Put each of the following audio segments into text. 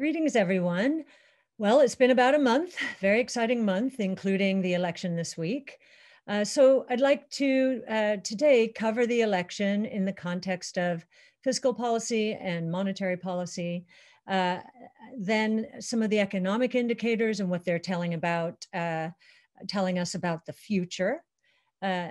Greetings, everyone. Well, it's been about a month, very exciting month, including the election this week. So I'd like to today cover the election in the context of fiscal policy and monetary policy, uh, then some of the economic indicators and what they're telling us about the future.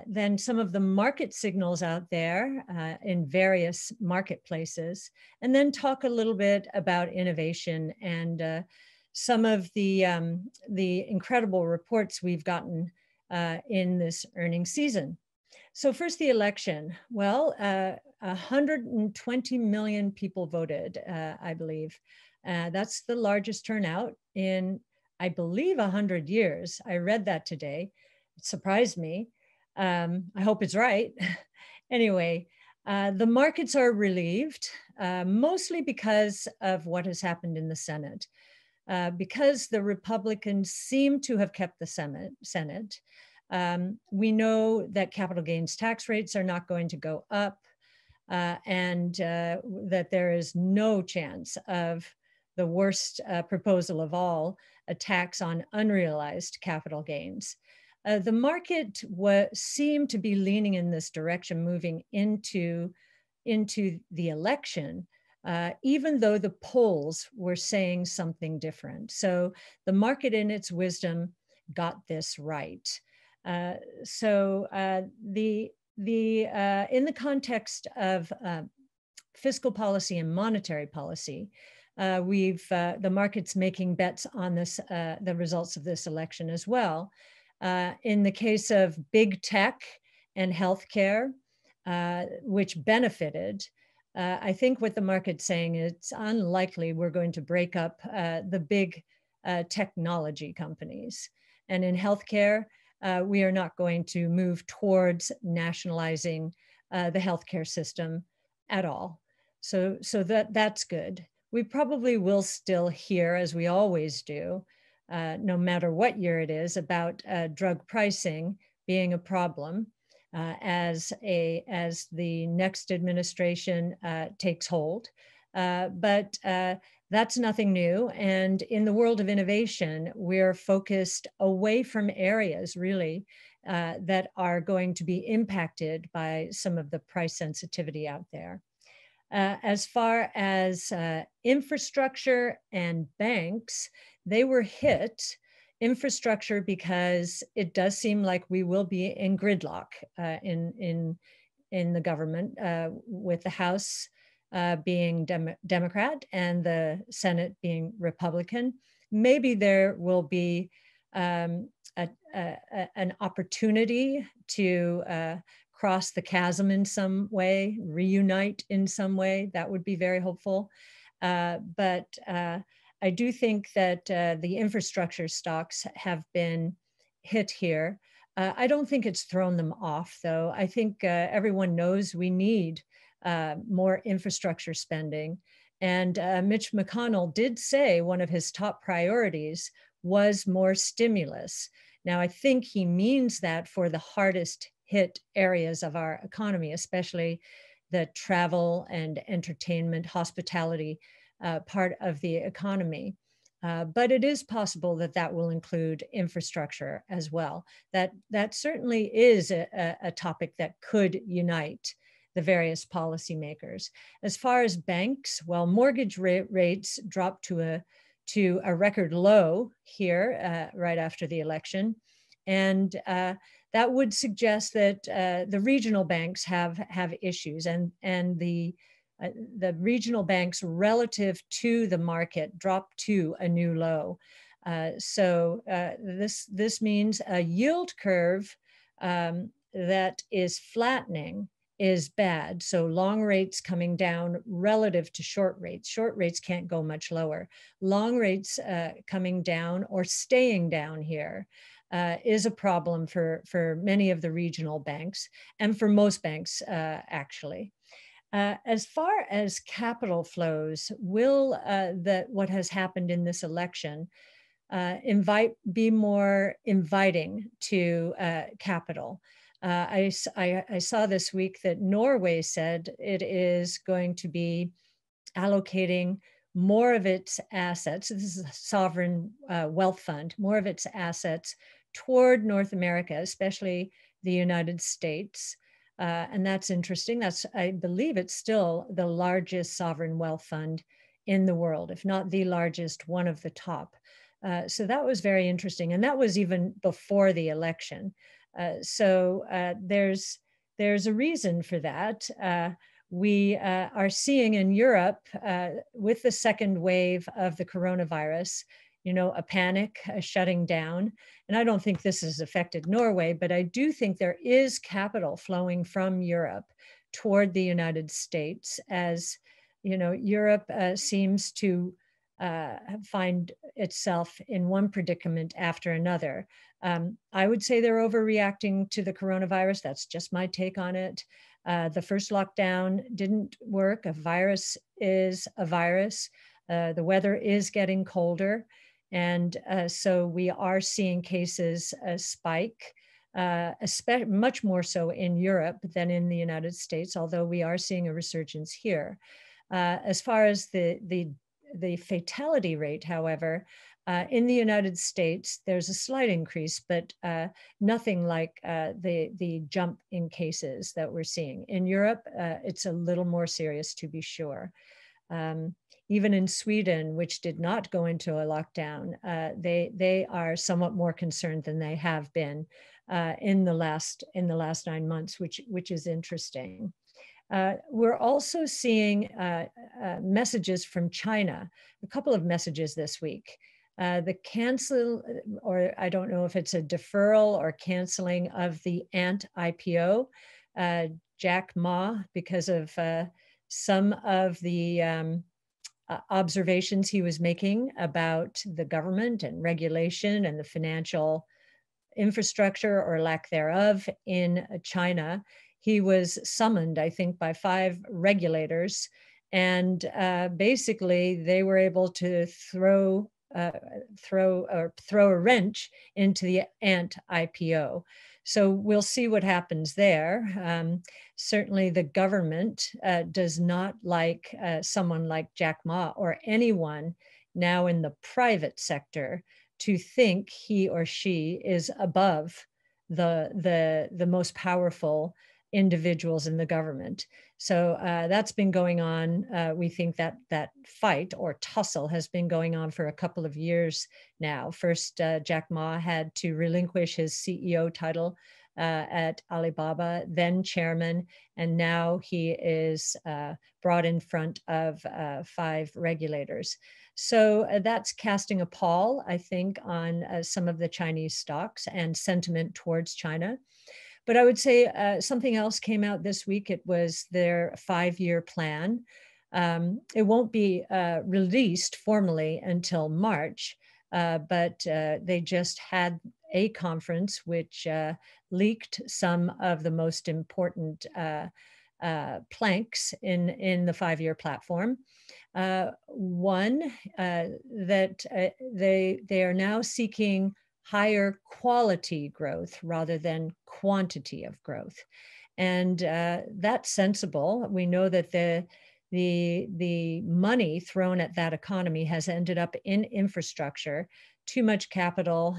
Then some of the market signals out there in various marketplaces, and then talk a little bit about innovation and some of the incredible reports we've gotten in this earnings season. So first, the election. Well, 120 million people voted, I believe. That's the largest turnout in, I believe, 100 years. I read that today. It surprised me. I hope it's right. Anyway, the markets are relieved, mostly because of what has happened in the Senate. Because the Republicans seem to have kept the Senate, we know that capital gains tax rates are not going to go up, and that there is no chance of the worst proposal of all, a tax on unrealized capital gains. The market seemed to be leaning in this direction, moving into the election, even though the polls were saying something different. So the market, in its wisdom, got this right. In the context of fiscal policy and monetary policy, the market's making bets on this, the results of this election as well. In the case of big tech and healthcare, which benefited, I think what the market's saying is it's unlikely we're going to break up the big technology companies. And in healthcare, we are not going to move towards nationalizing the healthcare system at all. So that's good. We probably will still hear, as we always do, no matter what year it is, about drug pricing being a problem as the next administration takes hold. But that's nothing new. And in the world of innovation, we're focused away from areas really that are going to be impacted by some of the price sensitivity out there. As far as infrastructure and banks, they were hit. Infrastructure because it does seem like we will be in gridlock in the government, with the House being Democrat and the Senate being Republican. Maybe there will be an opportunity to cross the chasm in some way, reunite in some way. That would be very hopeful. But I do think that the infrastructure stocks have been hit here. I don't think it's thrown them off, though. I think everyone knows we need more infrastructure spending. And Mitch McConnell did say one of his top priorities was more stimulus. Now, I think he means that for the hardest hit areas of our economy, especially the travel and entertainment, hospitality part of the economy. But it is possible that that will include infrastructure as well. That certainly is a topic that could unite the various policymakers. As far as banks, well, mortgage rates dropped to a record low here right after the election. And that would suggest that the regional banks have issues, and the regional banks relative to the market dropped to a new low. So this means a yield curve that is flattening is bad. So long rates coming down relative to short rates. Short rates can't go much lower. Long rates coming down or staying down here is a problem for many of the regional banks and for most banks, actually. As far as capital flows, will what has happened in this election be more inviting to capital? I saw this week that Norway said it is going to be allocating more of its assets, this is a sovereign wealth fund, more of its assets toward North America, especially the United States. And that's interesting. That's, I believe it's still the largest sovereign wealth fund in the world, if not the largest, one of the top. So that was very interesting. And that was even before the election. There's a reason for that. We are seeing in Europe, with the second wave of the coronavirus, a panic, a shutting down. And I don't think this has affected Norway, but I do think there is capital flowing from Europe toward the United States as, Europe seems to find itself in one predicament after another. I would say they're overreacting to the coronavirus. That's just my take on it. The first lockdown didn't work. A virus is a virus. The weather is getting colder. And so we are seeing cases spike, much more so in Europe than in the United States, although we are seeing a resurgence here. As far as the fatality rate, however, in the United States, there's a slight increase, but nothing like the jump in cases that we're seeing. In Europe, it's a little more serious, to be sure. Even in Sweden, which did not go into a lockdown, they are somewhat more concerned than they have been in the last 9 months, which is interesting. We're also seeing messages from China, a couple of messages this week. The cancel, or I don't know if it's a deferral or canceling of the Ant IPO, Jack Ma, because of some of the observations he was making about the government and regulation and the financial infrastructure or lack thereof in China. He was summoned, I think, by 5 regulators, and basically they were able to throw a wrench into the Ant IPO. So we'll see what happens there. Certainly the government does not like someone like Jack Ma or anyone now in the private sector to think he or she is above the most powerful individuals in the government. So that's been going on. We think that fight or tussle has been going on for a couple of years now. First, Jack Ma had to relinquish his CEO title at Alibaba, then chairman, and now he is brought in front of 5 regulators. So that's casting a pall, I think, on some of the Chinese stocks and sentiment towards China. But I would say something else came out this week. It was their 5-year plan. It won't be released formally until March, but they just had a conference which leaked some of the most important planks in the 5-year platform. One, that they are now seeking higher quality growth rather than quantity of growth. And that's sensible. We know that the money thrown at that economy has ended up in infrastructure, too much capital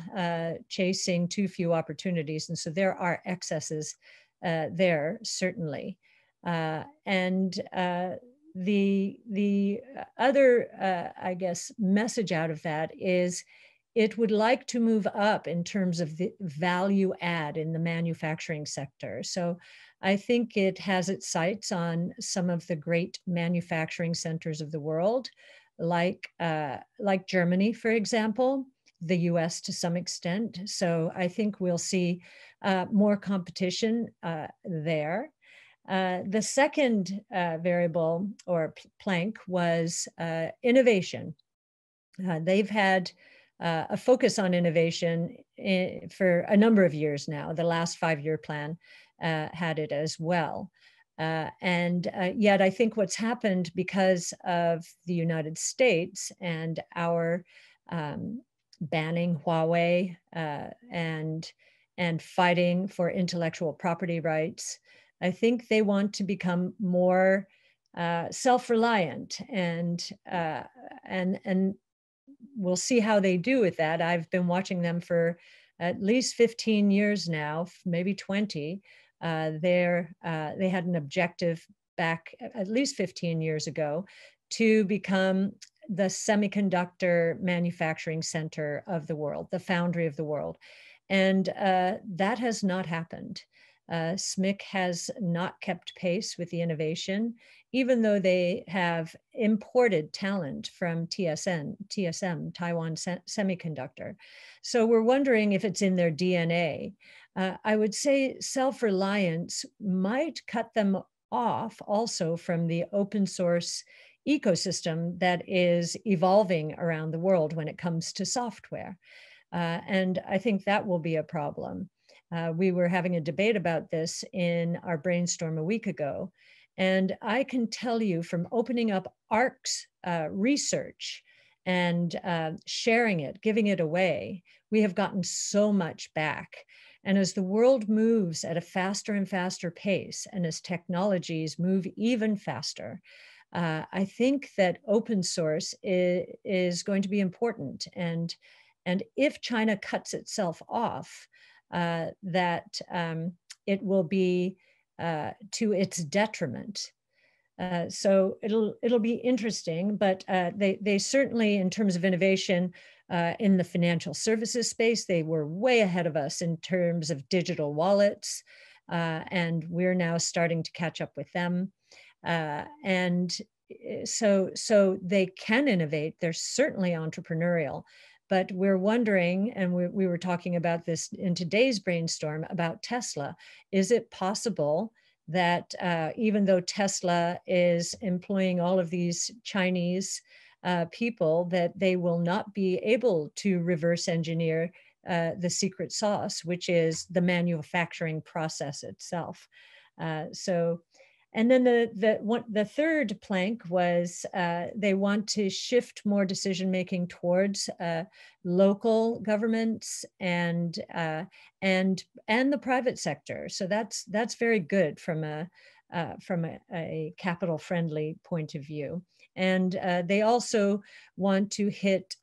chasing too few opportunities. And so there are excesses there, certainly. And the other, I guess, message out of that is it would like to move up in terms of the value add in the manufacturing sector. So I think it has its sights on some of the great manufacturing centers of the world, like Germany, for example, the US to some extent. So I think we'll see more competition there. The second variable or plank was innovation. They've had a focus on innovation for a number of years now. The last 5-year plan had it as well. And yet I think what's happened because of the United States and our banning Huawei and fighting for intellectual property rights, I think they want to become more self-reliant, and we'll see how they do with that. I've been watching them for at least 15 years now, maybe 20. They had an objective back at least 15 years ago to become the semiconductor manufacturing center of the world, the foundry of the world. And that has not happened. SMIC has not kept pace with the innovation, even though they have imported talent from TSM, Taiwan Semiconductor. So we're wondering if it's in their DNA. I would say self-reliance might cut them off also from the open source ecosystem that is evolving around the world when it comes to software. And I think that will be a problem. We were having a debate about this in our brainstorm a week ago. And I can tell you from opening up ARK's research and sharing it, giving it away, we have gotten so much back. And as the world moves at a faster and faster pace, and as technologies move even faster, I think that open source is going to be important. And if China cuts itself off, that it will be to its detriment. So it'll be interesting, but they certainly, in terms of innovation in the financial services space, they were way ahead of us in terms of digital wallets, and we're now starting to catch up with them. And so they can innovate. They're certainly entrepreneurial. But we're wondering, and we were talking about this in today's brainstorm about Tesla, is it possible that even though Tesla is employing all of these Chinese people, that they will not be able to reverse engineer the secret sauce, which is the manufacturing process itself. And then the third plank was they want to shift more decision-making towards local governments and the private sector. So that's very good from a capital-friendly point of view. And they also want to hit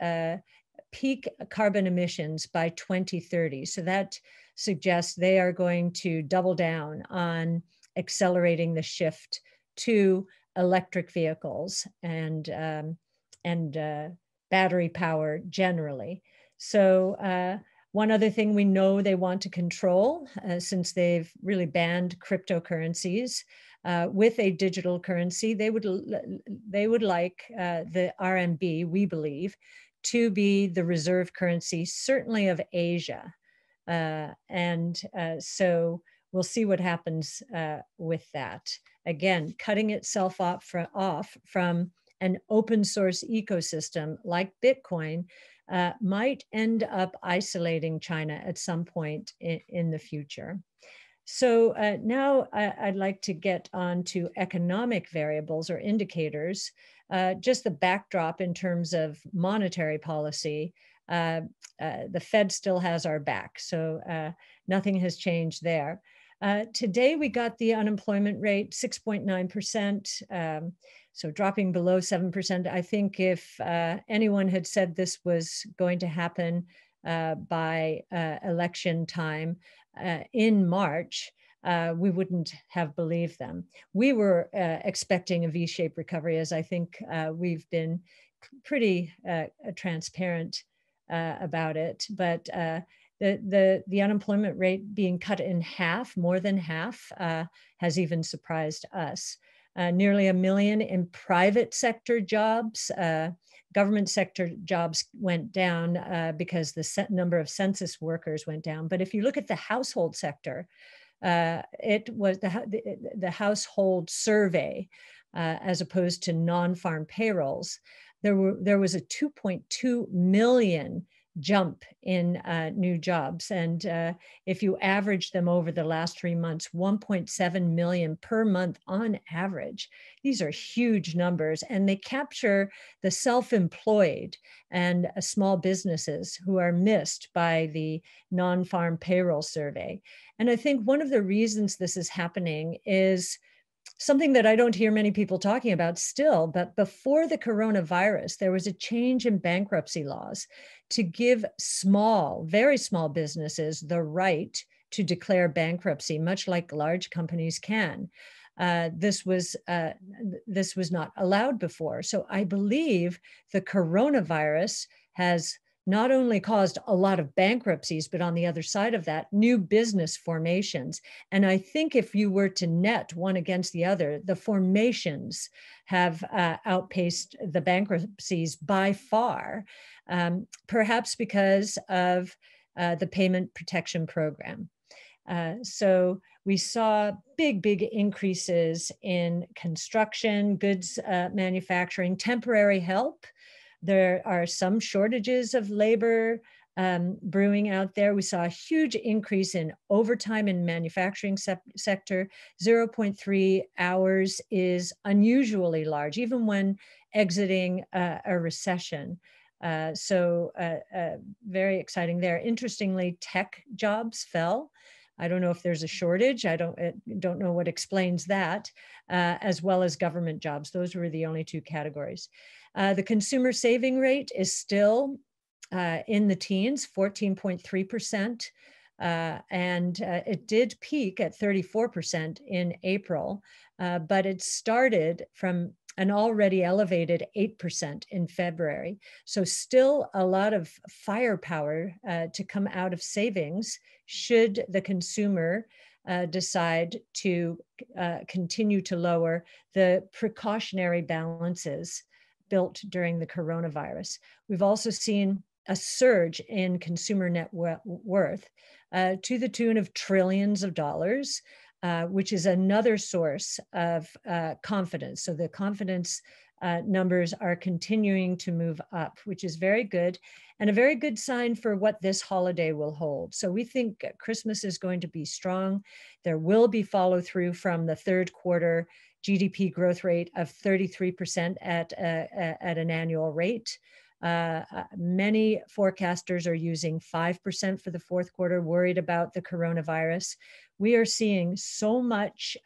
peak carbon emissions by 2030. So that suggests they are going to double down on accelerating the shift to electric vehicles and battery power generally. So one other thing we know they want to control, since they've really banned cryptocurrencies, with a digital currency, they would like the RMB, we believe, to be the reserve currency, certainly of Asia. So we'll see what happens with that. Again, cutting itself off from an open source ecosystem like Bitcoin might end up isolating China at some point in the future. So now I'd like to get on to economic variables or indicators, just the backdrop in terms of monetary policy. The Fed still has our back, so nothing has changed there. Today, we got the unemployment rate, 6.9%, so dropping below 7%. I think if anyone had said this was going to happen by election time in March, we wouldn't have believed them. We were expecting a V-shaped recovery, as I think we've been pretty transparent about it, but the unemployment rate being cut in half, more than half, has even surprised us. Nearly 1 million in private sector jobs. Government sector jobs went down because the number of census workers went down. But if you look at the household sector, it was the household survey, as opposed to non-farm payrolls. There was a 2.2 million jump in new jobs. And if you average them over the last 3 months, 1.7 million per month on average. These are huge numbers, and they capture the self-employed and small businesses who are missed by the non-farm payroll survey. And I think one of the reasons this is happening is something that I don't hear many people talking about still, but before the coronavirus, there was a change in bankruptcy laws to give small, very small businesses the right to declare bankruptcy, much like large companies can. This was not allowed before. So I believe the coronavirus has not only caused a lot of bankruptcies, but on the other side of that, new business formations. And I think if you were to net one against the other, the formations have outpaced the bankruptcies by far, perhaps because of the payment protection program. So we saw big increases in construction, goods manufacturing, temporary help. There are some shortages of labor brewing out there. We saw a huge increase in overtime in manufacturing sector. 0.3 hours is unusually large, even when exiting a recession. Very exciting there. Interestingly, tech jobs fell. I don't know if there's a shortage. I don't know what explains that, as well as government jobs. Those were the only two categories. The consumer saving rate is still in the teens, 14.3%. And it did peak at 34% in April, but it started from an already elevated 8% in February. So still a lot of firepower to come out of savings should the consumer decide to continue to lower the precautionary balances built during the coronavirus. We've also seen a surge in consumer net worth to the tune of trillions of dollars, which is another source of confidence. So the confidence numbers are continuing to move up, which is very good and a very good sign for what this holiday will hold. So we think Christmas is going to be strong. There will be follow through from the third quarter GDP growth rate of 33% at an annual rate. Many forecasters are using 5% for the fourth quarter, worried about the coronavirus. We are seeing so much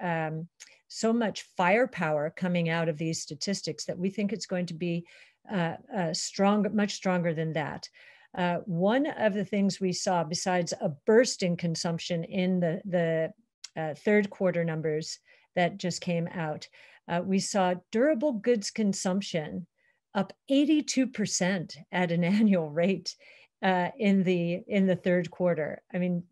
firepower coming out of these statistics that we think it's going to be much stronger than that. One of the things we saw, besides a burst in consumption in the third quarter numbers that just came out, we saw durable goods consumption up 82% at an annual rate in the third quarter. I mean,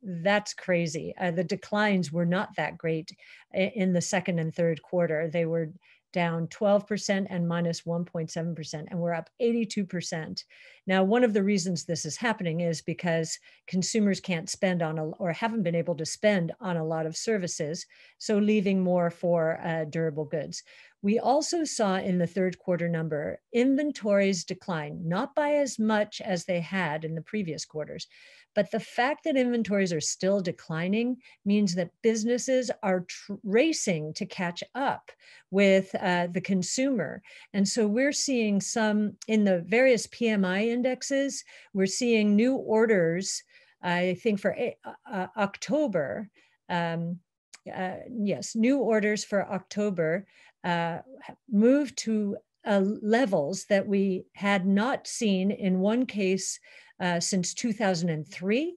that's crazy. The declines were not that great in the second and third quarter. They were down 12% and minus 1.7%, and we're up 82%. Now, one of the reasons this is happening is because consumers can't spend on or haven't been able to spend on a lot of services, so leaving more for durable goods. We also saw in the third quarter number, inventories decline, not by as much as they had in the previous quarters, but the fact that inventories are still declining means that businesses are racing to catch up with the consumer. And so we're seeing some, in the various PMI indexes, we're seeing new orders, I think for October, yes, new orders for October moved to levels that we had not seen in one case since 2003,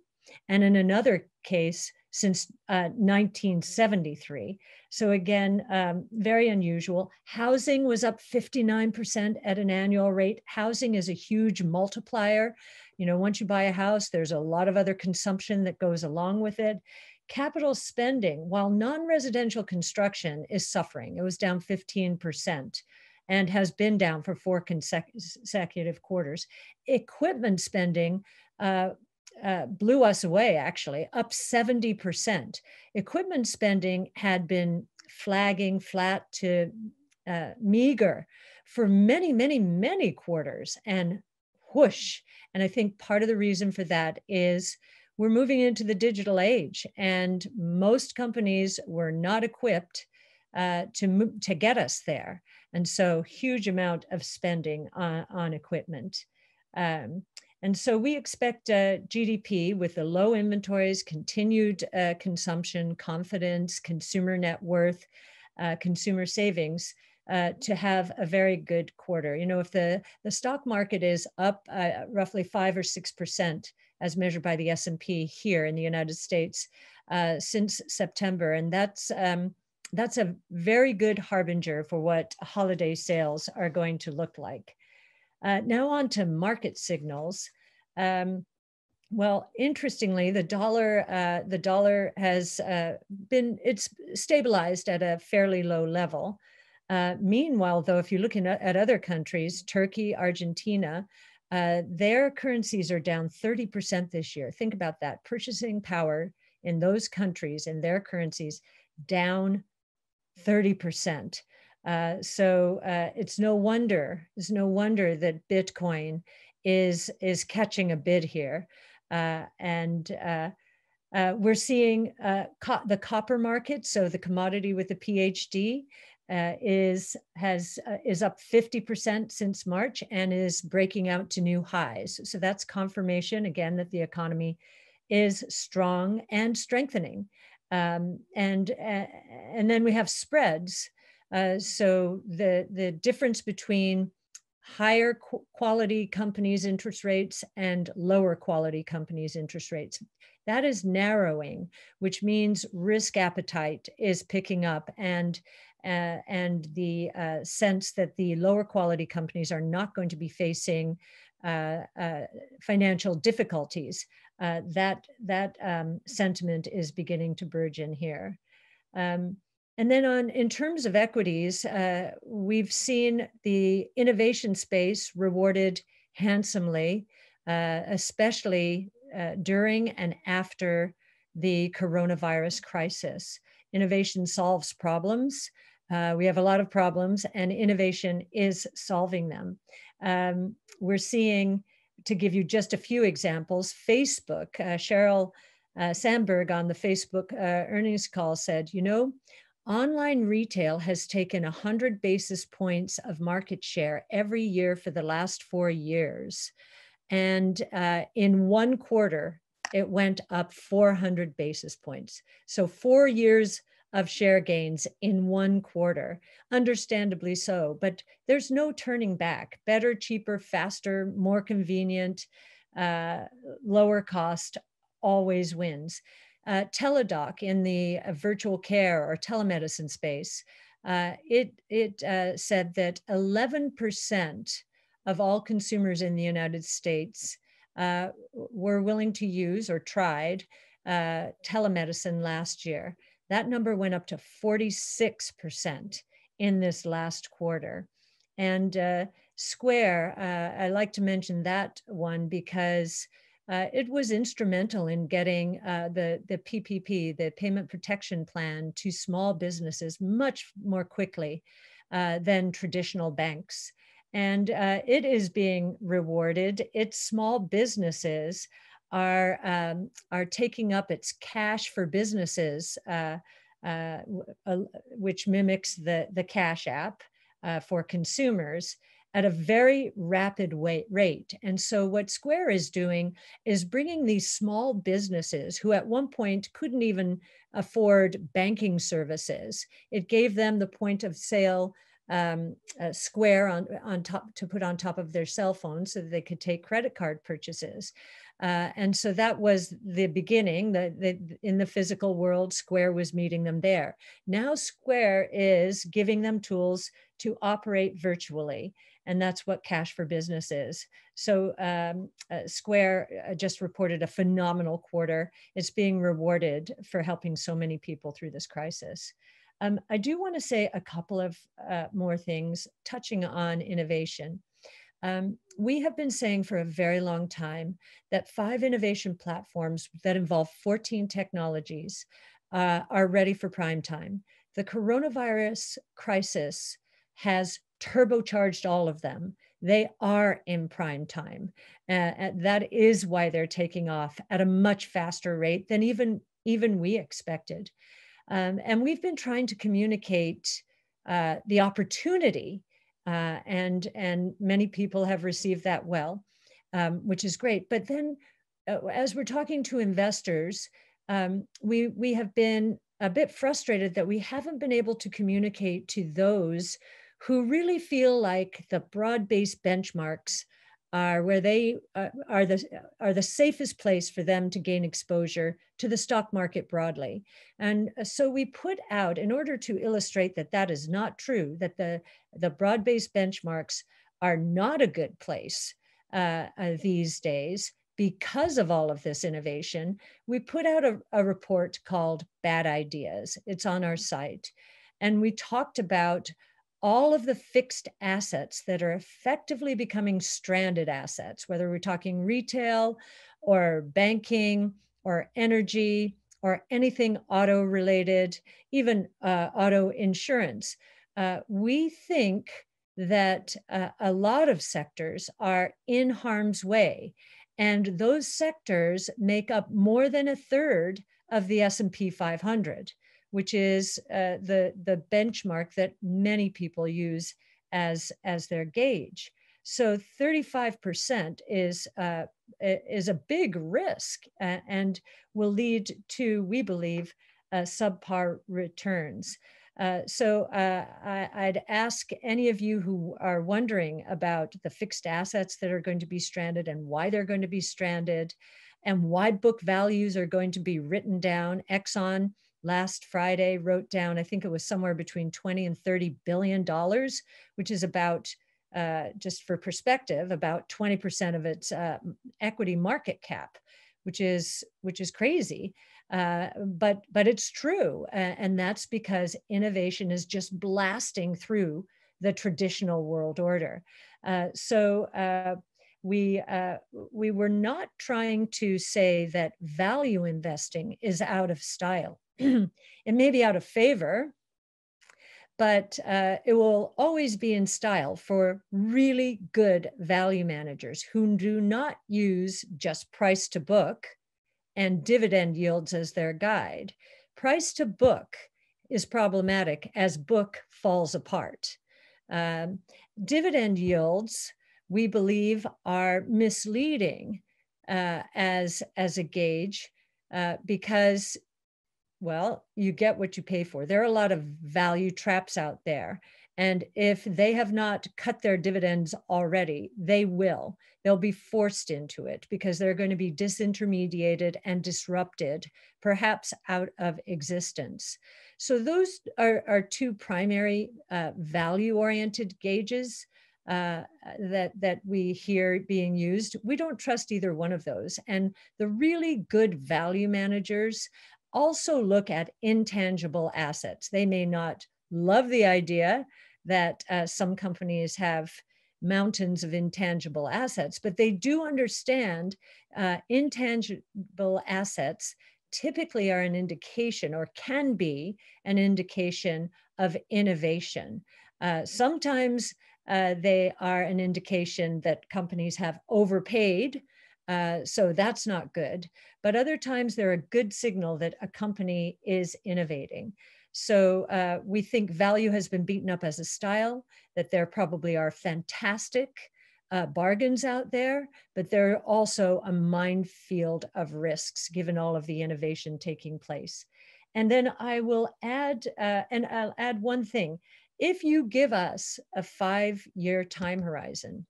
and in another case since 1973. So again, very unusual. Housing was up 59% at an annual rate. Housing is a huge multiplier. You know, once you buy a house, there's a lot of other consumption that goes along with it. Capital spending, while non-residential construction is suffering, it was down 15% and has been down for 4 consecutive quarters. Equipment spending blew us away, actually, up 70%. Equipment spending had been flagging flat to meager for many quarters, and whoosh. And I think part of the reason for that is we're moving into the digital age, and most companies were not equipped to get us there. And so huge amount of spending on equipment. And so we expect GDP with the low inventories, continued consumption, confidence, consumer net worth, consumer savings to have a very good quarter. You know, if the stock market is up roughly 5 or 6% as measured by the S&P here in the United States since September, and that's a very good harbinger for what holiday sales are going to look like. Now on to market signals. Well, interestingly, the dollar has it's stabilized at a fairly low level. Meanwhile, though, if you're looking at other countries, Turkey, Argentina, their currencies are down 30% this year. Think about that. Purchasing power in those countries and their currencies down 30%. So it's no wonder that Bitcoin is catching a bid here. We're seeing the copper market, so the commodity with the PhD, is up 50% since March and is breaking out to new highs. So that's confirmation again that the economy is strong and strengthening. And then we have spreads. So the difference between higher quality companies' interest rates and lower quality companies' interest rates, that is narrowing, which means risk appetite is picking up, and the sense that the lower quality companies are not going to be facing financial difficulties. That sentiment is beginning to burgeon here. And then in terms of equities, we've seen the innovation space rewarded handsomely, especially during and after the coronavirus crisis. Innovation solves problems. We have a lot of problems, and innovation is solving them. We're seeing, to give you just a few examples, Facebook, Sheryl Sandberg on the Facebook earnings call said, you know, online retail has taken 100 basis points of market share every year for the last 4 years. And in one quarter, it went up 400 basis points. So 4 years of share gains in one quarter, understandably so, but there's no turning back. Better, cheaper, faster, more convenient, lower cost always wins. Teladoc in the virtual care or telemedicine space, it said that 11% of all consumers in the United States were willing to use or tried telemedicine last year. That number went up to 46% in this last quarter. And Square, I like to mention that one because it was instrumental in getting the PPP, the Payment Protection Plan, to small businesses much more quickly than traditional banks. And it is being rewarded. Its small businesses are taking up its cash for businesses, which mimics the Cash App for consumers, at a very rapid rate. And so what Square is doing is bringing these small businesses who at one point couldn't even afford banking services. It gave them the point of sale Square on top to put on top of their cell phone so that they could take credit card purchases. And so that was the beginning. In the physical world, Square was meeting them there. Now Square is giving them tools to operate virtually. And that's what Cash for Business is. So Square just reported a phenomenal quarter. It's being rewarded for helping so many people through this crisis. I do want to say a couple of more things touching on innovation. We have been saying for a very long time that 5 innovation platforms that involve 14 technologies are ready for prime time. The coronavirus crisis has turbocharged all of them. They are in prime time. That is why they're taking off at a much faster rate than even we expected. And we've been trying to communicate the opportunity, and many people have received that well, which is great. But then as we're talking to investors, we have been a bit frustrated that we haven't been able to communicate to those who really feel like the broad-based benchmarks are where they are the safest place for them to gain exposure to the stock market broadly. And so we put out, in order to illustrate that that is not true, that the broad-based benchmarks are not a good place these days because of all of this innovation, we put out a report called Bad Ideas. It's on our site. And we talked about all of the fixed assets that are effectively becoming stranded assets, whether we're talking retail or banking or energy or anything auto related, even auto insurance. We think that a lot of sectors are in harm's way. And those sectors make up more than a third of the S&P 500, which is the benchmark that many people use as their gauge. So 35% is a big risk and will lead to, we believe, subpar returns. So I'd ask any of you who are wondering about the fixed assets that are going to be stranded and why they're going to be stranded and why book values are going to be written down. Exxon last Friday wrote down, I think it was somewhere between 20 and $30 billion, which is about, just for perspective, about 20% of its equity market cap, which is crazy. But it's true. And that's because innovation is just blasting through the traditional world order. We were not trying to say that value investing is out of style. It may be out of favor, but it will always be in style for really good value managers who do not use just price to book and dividend yields as their guide. Price to book is problematic as book falls apart. Dividend yields, we believe, are misleading as a gauge because, well, you get what you pay for. There are a lot of value traps out there. And if they have not cut their dividends already, they will. They'll be forced into it because they're going to be disintermediated and disrupted, perhaps out of existence. So those are two primary value-oriented gauges that we hear being used. We don't trust either one of those. And the really good value managers also look at intangible assets. They may not love the idea that some companies have mountains of intangible assets, but they do understand intangible assets typically are an indication or can be an indication of innovation. Sometimes they are an indication that companies have overpaid, so that's not good. But other times they're a good signal that a company is innovating. So we think value has been beaten up as a style, that there probably are fantastic bargains out there, but there are also a minefield of risks given all of the innovation taking place. And then I will add, and I'll add one thing. If you give us a 5-year time horizon,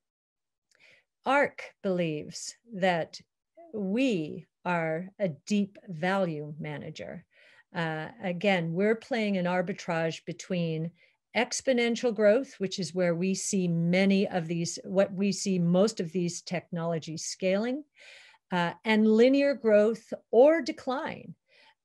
ARK believes that we are a deep value manager. Again, we're playing an arbitrage between exponential growth, which is where we see many of these, what we see most of these technologies scaling, and linear growth or decline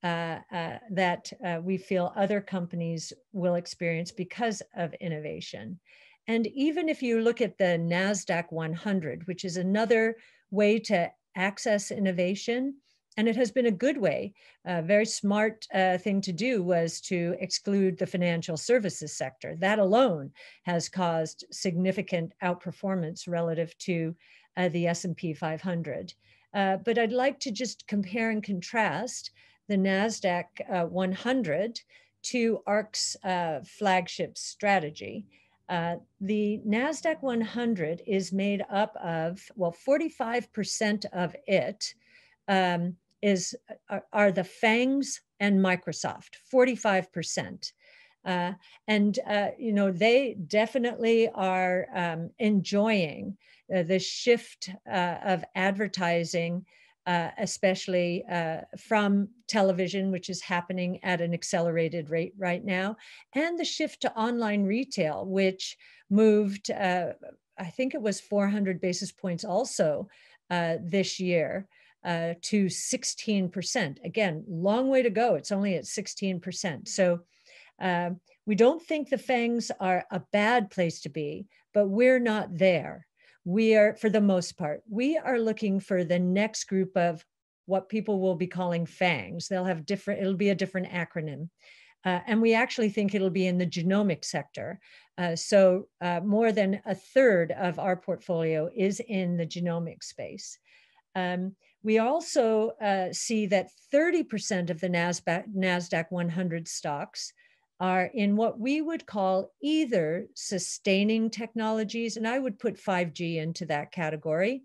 that we feel other companies will experience because of innovation. And even if you look at the NASDAQ 100, which is another way to access innovation, and it has been a good way. A very smart thing to do was to exclude the financial services sector. That alone has caused significant outperformance relative to the S&P 500. But I'd like to just compare and contrast the NASDAQ 100 to ARK's flagship strategy. The NASDAQ 100 is made up of, well, 45% of it are the FANGs and Microsoft, 45%. They definitely are enjoying the shift of advertising, especially from television, which is happening at an accelerated rate right now, and the shift to online retail, which moved, I think it was 400 basis points also this year. To 16%. Again, long way to go. It's only at 16%. So we don't think the FANGs are a bad place to be, but we're not there. We are, for the most part, we are looking for the next group of what people will be calling FANGs. They'll have different, it'll be a different acronym. And we actually think it'll be in the genomic sector. So more than a third of our portfolio is in the genomic space. We also see that 30% of the NASDAQ 100 stocks are in what we would call either sustaining technologies, and I would put 5G into that category,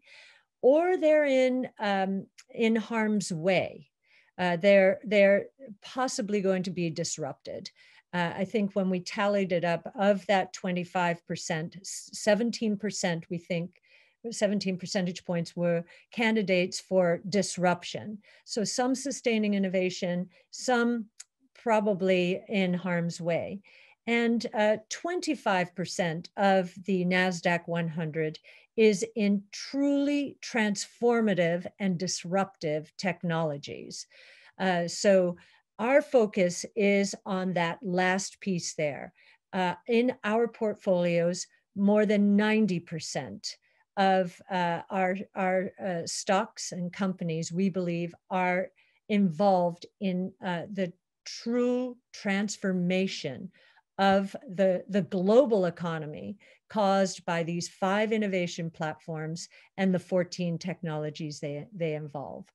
or they're in harm's way. They're possibly going to be disrupted. I think when we tallied it up, of that 25%, 17% we think 17 percentage points were candidates for disruption. So some sustaining innovation, some probably in harm's way. And 25% of the NASDAQ 100 is in truly transformative and disruptive technologies. So our focus is on that last piece there. In our portfolios, more than 90% of our stocks and companies, we believe, are involved in the true transformation of the global economy caused by these 5 innovation platforms and the 14 technologies they involve.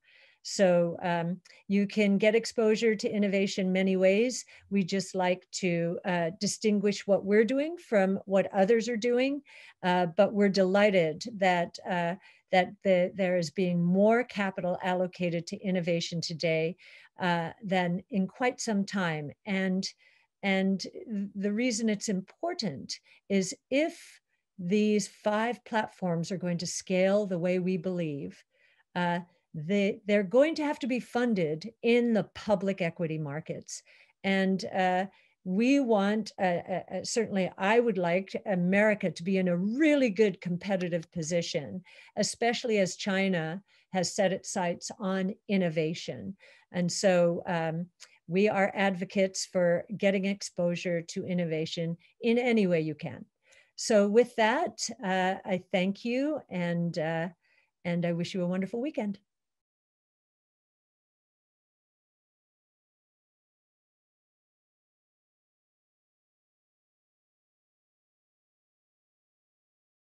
So you can get exposure to innovation many ways. We just like to distinguish what we're doing from what others are doing, but we're delighted that there is being more capital allocated to innovation today than in quite some time. And the reason it's important is if these 5 platforms are going to scale the way we believe, they're going to have to be funded in the public equity markets. And we want, certainly I would like America to be in a really good competitive position, especially as China has set its sights on innovation. And so we are advocates for getting exposure to innovation in any way you can. So with that, I thank you, and I wish you a wonderful weekend.